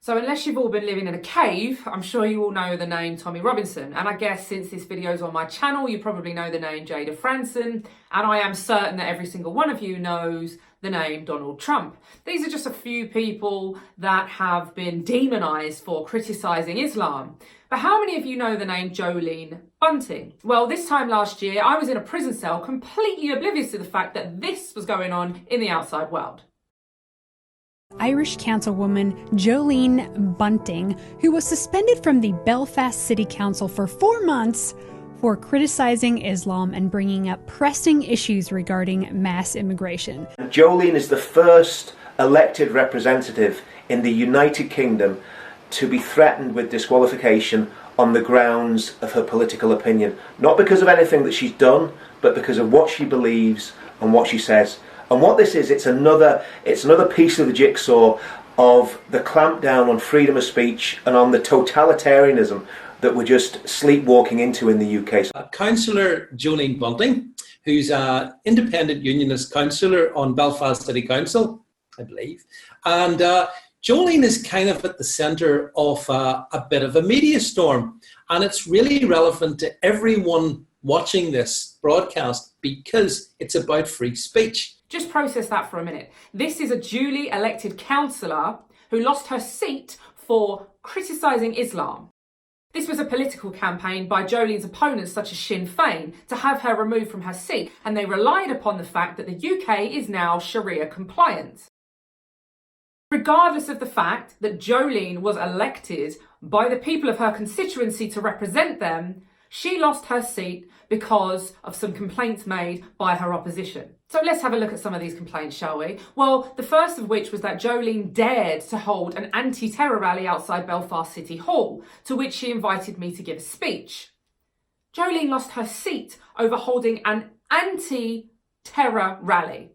So unless you've all been living in a cave, I'm sure you all know the name Tommy Robinson. And I guess since this video's on my channel, you probably know the name Jayda Fransen. And I am certain that every single one of you knows the name Donald Trump. These are just a few people that have been demonised for criticising Islam. But how many of you know the name Jolene Bunting? Well, this time last year, I was in a prison cell completely oblivious to the fact that this was going on in the outside world. Irish councilwoman Jolene Bunting, who was suspended from the Belfast City Council for 4 months for criticising Islam and bringing up pressing issues regarding mass immigration. Jolene is the first elected representative in the United Kingdom to be threatened with disqualification on the grounds of her political opinion. Not because of anything that she's done, but because of what she believes and what she says. And what this is, it's another piece of the jigsaw of the clampdown on freedom of speech and on the totalitarianism that we're just sleepwalking into in the UK. Councillor Jolene Bunting, who's an independent unionist councillor on Belfast City Council, I believe. And Jolene is kind of at the centre of a bit of a media storm. And it's really relevant to everyone watching this broadcast because it's about free speech. Just process that for a minute. This is a duly elected councillor who lost her seat for criticising Islam. This was a political campaign by Jolene's opponents such as Sinn Féin to have her removed from her seat, and they relied upon the fact that the UK is now Sharia compliant. Regardless of the fact that Jolene was elected by the people of her constituency to represent them, she lost her seat because of some complaints made by her opposition. So let's have a look at some of these complaints, shall we? Well, the first of which was that Jolene dared to hold an anti-terror rally outside Belfast City Hall, to which she invited me to give a speech. Jolene lost her seat over holding an anti-terror rally.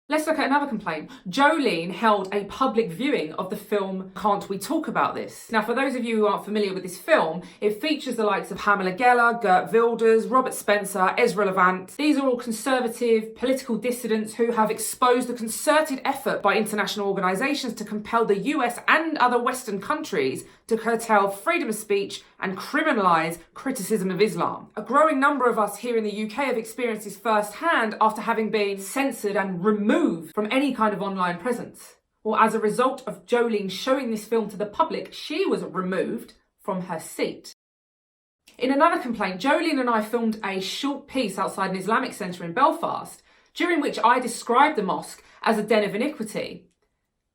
Let's look at another complaint. Jolene held a public viewing of the film Can't We Talk About This? Now, for those of you who aren't familiar with this film, it features the likes of Pamela Geller, Geert Wilders, Robert Spencer, Ezra Levant. These are all conservative political dissidents who have exposed a concerted effort by international organisations to compel the US and other Western countries to curtail freedom of speech and criminalise criticism of Islam. A growing number of us here in the UK have experienced this firsthand after having been censored and removed from any kind of online presence. Well, as a result of Jolene showing this film to the public, she was removed from her seat. In another complaint, Jolene and I filmed a short piece outside an Islamic centre in Belfast, during which I described the mosque as a den of iniquity.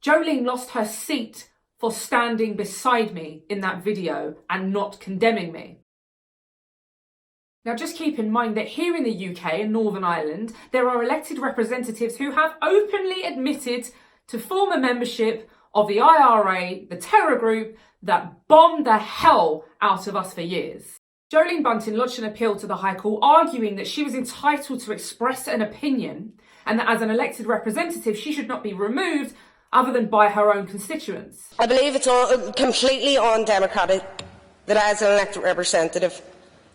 Jolene lost her seat for standing beside me in that video and not condemning me. Now, just keep in mind that here in the UK and Northern Ireland, there are elected representatives who have openly admitted to former membership of the IRA, the terror group that bombed the hell out of us for years. Jolene Bunting lodged an appeal to the High Court, arguing that she was entitled to express an opinion and that as an elected representative, she should not be removed other than by her own constituents. I believe it's completely undemocratic that I, as an elected representative,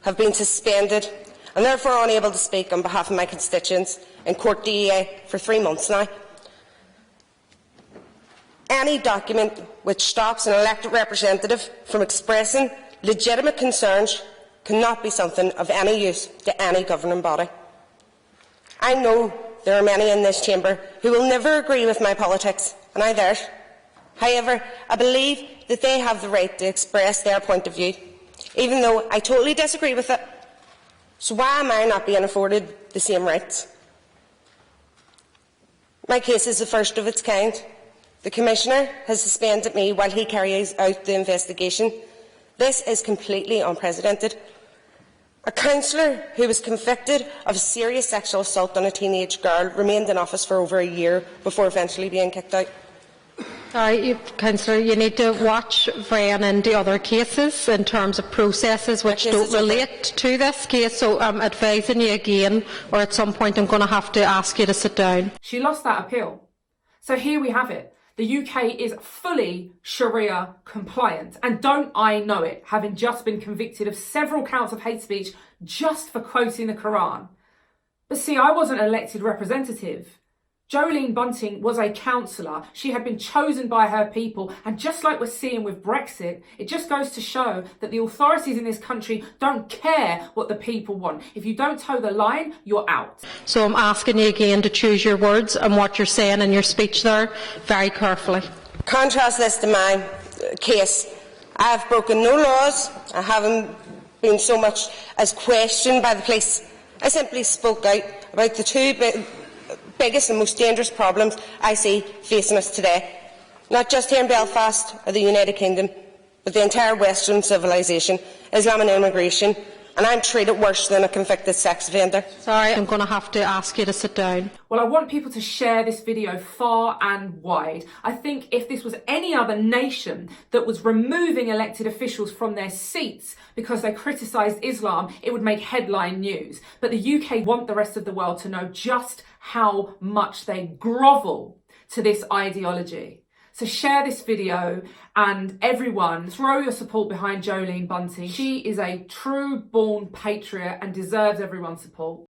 have been suspended and therefore unable to speak on behalf of my constituents in Court DEA for 3 months now. Any document which stops an elected representative from expressing legitimate concerns cannot be something of any use to any governing body. I know there are many in this chamber who will never agree with my politics, and I theirs. However, I believe that they have the right to express their point of view, even though I totally disagree with it. So why am I not being afforded the same rights? My case is the first of its kind. The Commissioner has suspended me while he carries out the investigation. This is completely unprecedented. A councillor who was convicted of serious sexual assault on a teenage girl remained in office for over a year before eventually being kicked out. Sorry, Councillor, you need to watch Fran into other cases in terms of processes which don't relate to this case, so I'm advising you again, or at some point I'm going to have to ask you to sit down. She lost that appeal. So here we have it. The UK is fully Sharia compliant, and don't I know it, having just been convicted of several counts of hate speech just for quoting the Quran. But see, I wasn't an elected representative. Jolene Bunting was a councillor. She had been chosen by her people. And just like we're seeing with Brexit, it just goes to show that the authorities in this country don't care what the people want. If you don't toe the line, you're out. So I'm asking you again to choose your words and what you're saying in your speech there very carefully. Contrast this to my case. I have broken no laws. I haven't been so much as questioned by the police. I simply spoke out about the two biggest and most dangerous problems I see facing us today, not just here in Belfast or the United Kingdom, but the entire Western civilisation, Islam and immigration, and I'm treated worse than a convicted sex offender. Sorry, I'm going to have to ask you to sit down. Well, I want people to share this video far and wide. I think if this was any other nation that was removing elected officials from their seats because they criticised Islam, it would make headline news. But the UK want the rest of the world to know just how much they grovel to this ideology. So share this video and everyone throw your support behind Jolene Bunting. She is a true born patriot and deserves everyone's support.